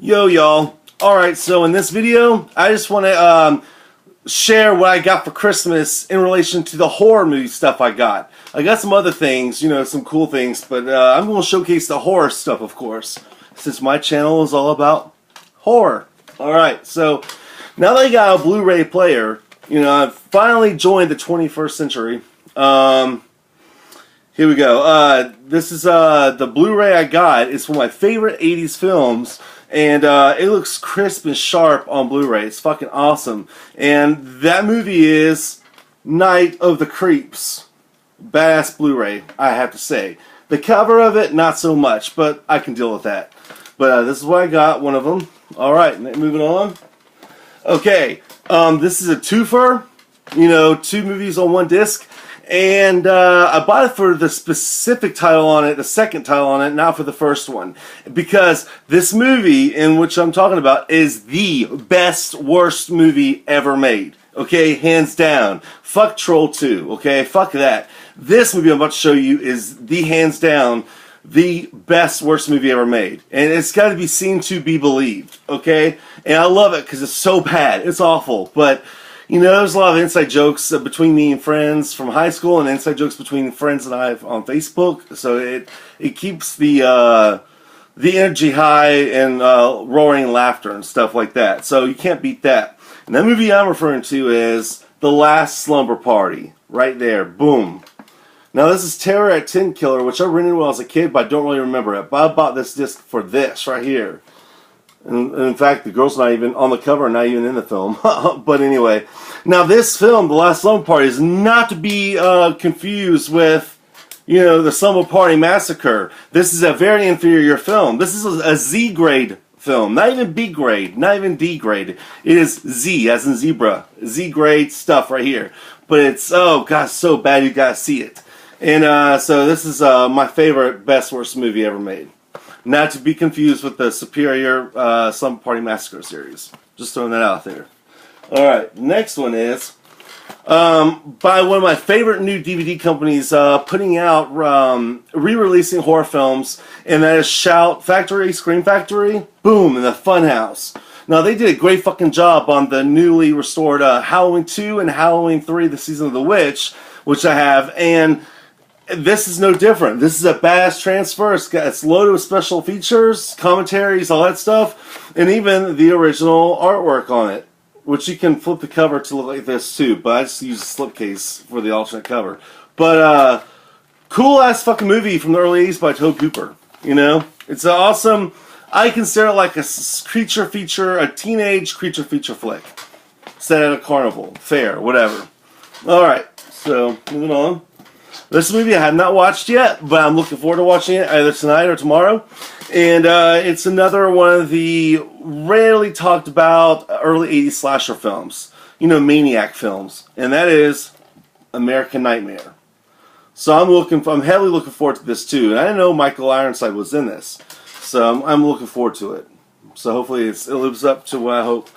Yo, y'all. Alright, so in this video, I just want to share what I got for Christmas in relation to the horror movie stuff I got. I got some other things, some cool things, but I'm going to showcase the horror stuff, of course, since my channel is all about horror. Alright, so now that I got a Blu-ray player, I've finally joined the 21st century. Here we go. This is the Blu-ray I got. It's one of my favorite 80s films. And it looks crisp and sharp on Blu-ray. It's fucking awesome. And that movie is Night of the Creeps. Badass Blu-ray, I have to say. The cover of it, not so much, but I can deal with that. But this is what I got, one of them. Alright, moving on. Okay, this is a twofer. Two movies on one disc. And I bought it for the specific title on it, the second title on it, not for the first one. Because this movie, in which I'm talking about, is the best, worst movie ever made. Okay, hands down. Fuck Troll 2, okay? Fuck that. This movie I'm about to show you is the hands down, the best, worst movie ever made. And it's got to be seen to be believed, okay? And I love it because it's so bad. It's awful, but... there's a lot of inside jokes between me and friends from high school, and inside jokes between friends and I on Facebook. So it keeps the energy high and roaring laughter and stuff like that. So you can't beat that. And that movie I'm referring to is The Last Slumber Party. Right there. Boom. Now this is Terror at Tin Killer, which I rented when I was a kid, but I don't really remember it. But I bought this disc for this right here. And in fact, the girl's not even on the cover, not even in the film. But anyway, now this film, The Last Slumber Party, is not to be confused with, the Slumber Party Massacre. This is a very inferior film. This is a Z grade film, not even B grade, not even D grade. It is Z, as in zebra, Z grade stuff right here. But it's, oh god, so bad you gotta see it. And so this is my favorite, best, worst movie ever made. Not to be confused with the superior Slumber Party Massacre series. Just throwing that out there. Alright, next one is by one of my favorite new DVD companies putting out, re-releasing horror films, and that is Shout Factory, Scream Factory, boom, in the Funhouse. Now, they did a great fucking job on the newly restored Halloween 2 and Halloween 3, The Season of the Witch, which I have, and... this is no different. This is a badass transfer. It's loaded with special features, commentaries, all that stuff, and even the original artwork on it, which you can flip the cover to look like this too, but I just use a slipcase for the alternate cover. But, cool ass fucking movie from the early 80s by Tobe Hooper. It's an awesome, I consider it like a creature feature, a teenage creature feature flick. Set at a carnival, fair, whatever. Alright, so moving on. This movie I have not watched yet, but I'm looking forward to watching it either tonight or tomorrow. And it's another one of the rarely talked about early 80s slasher films. Maniac films. And that is American Nightmare. So I'm heavily looking forward to this too. And I didn't know Michael Ironside was in this. So I'm looking forward to it. So hopefully it lives up to what I hope.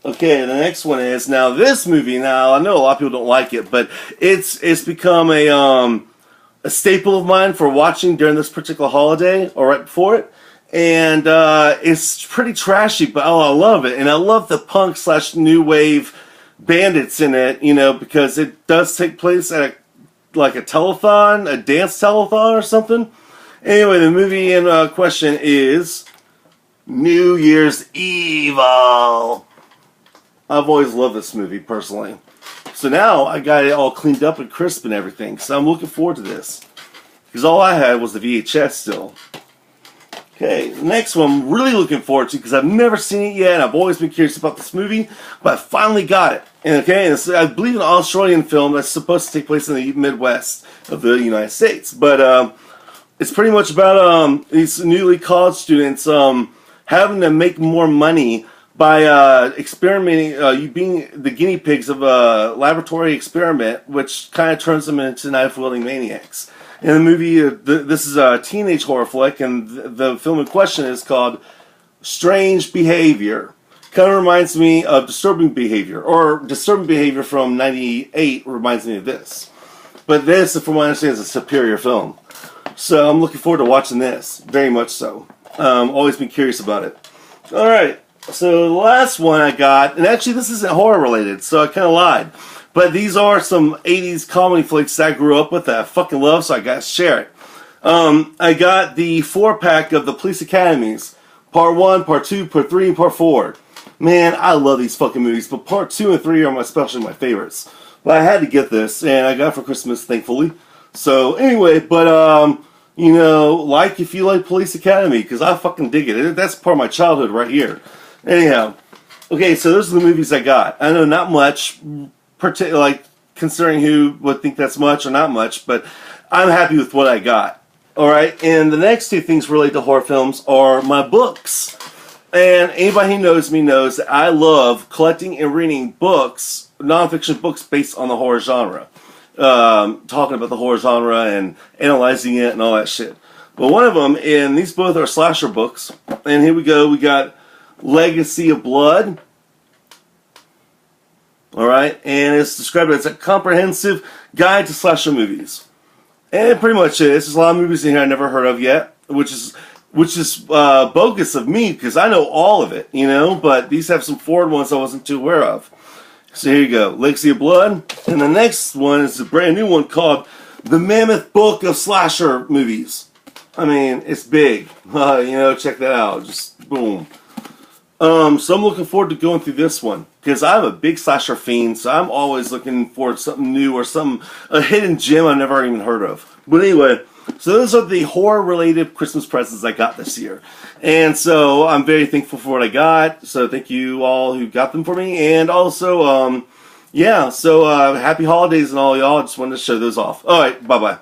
Okay, the next one is, now this movie, now I know a lot of people don't like it, but it's become a staple of mine for watching during this particular holiday, or right before it, and it's pretty trashy, but oh, I love it, and I love the punk / new wave bandits in it, because it does take place at a telethon, a dance telethon or something. Anyway, the movie in question is New Year's Evil. I've always loved this movie, personally. So now, I got it all cleaned up and crisp and everything, so I'm looking forward to this. Because all I had was the VHS still. Okay, the next one I'm really looking forward to, because I've never seen it yet, and I've always been curious about this movie, but I finally got it. And okay, it's, I believe, an Australian film that's supposed to take place in the Midwest of the United States. But it's pretty much about these newly college students having to make more money by experimenting, you being the guinea pigs of a laboratory experiment, which kind of turns them into knife-wielding maniacs. In the movie, this is a teenage horror flick, and the film in question is called Strange Behavior. Kind of reminds me of Disturbing Behavior, or Disturbing Behavior from '98 reminds me of this. But this, from what I understand, is a superior film. So I'm looking forward to watching this, very much so. Always been curious about it. Alright, so the last one I got, and actually this isn't horror related, so I kind of lied. But these are some 80s comedy flicks that I grew up with that I fucking love, so I got to share it. I got the 4-pack of the Police Academies. Part 1, Part 2, Part 3, and Part 4. Man, I love these fucking movies, but Part 2 and 3 are especially my favorites. But I had to get this, and I got it for Christmas, thankfully. So, anyway, but, you know, like if you like Police Academy, because I fucking dig it. That's part of my childhood right here. Anyhow, okay, so those are the movies I got. I know not much, like, considering who would think that's much or not much, but I'm happy with what I got. Alright, and the next two things related to horror films are my books. And anybody who knows me knows that I love collecting and reading books, nonfiction books based on the horror genre. Talking about the horror genre and analyzing it and all that shit. But one of them, and these both are slasher books, and here we go, we got Legacy of Blood. Alright, and it's described as a comprehensive guide to slasher movies. And it pretty much is. There's a lot of movies in here I never heard of yet, which is bogus of me because I know all of it, you know. But these have some forward ones I wasn't too aware of. So here you go, Legacy of Blood, and the next one is a brand new one called The Mammoth Book of Slasher Movies. I mean, it's big. You know, check that out. Just boom. So I'm looking forward to going through this one because I'm a big slasher fiend, so I'm always looking for something new or a hidden gem I've never even heard of. But anyway, so those are the horror-related Christmas presents I got this year. And so I'm very thankful for what I got. So thank you all who got them for me. And also, yeah, so happy holidays and all y'all. I just wanted to show those off. All right, bye-bye.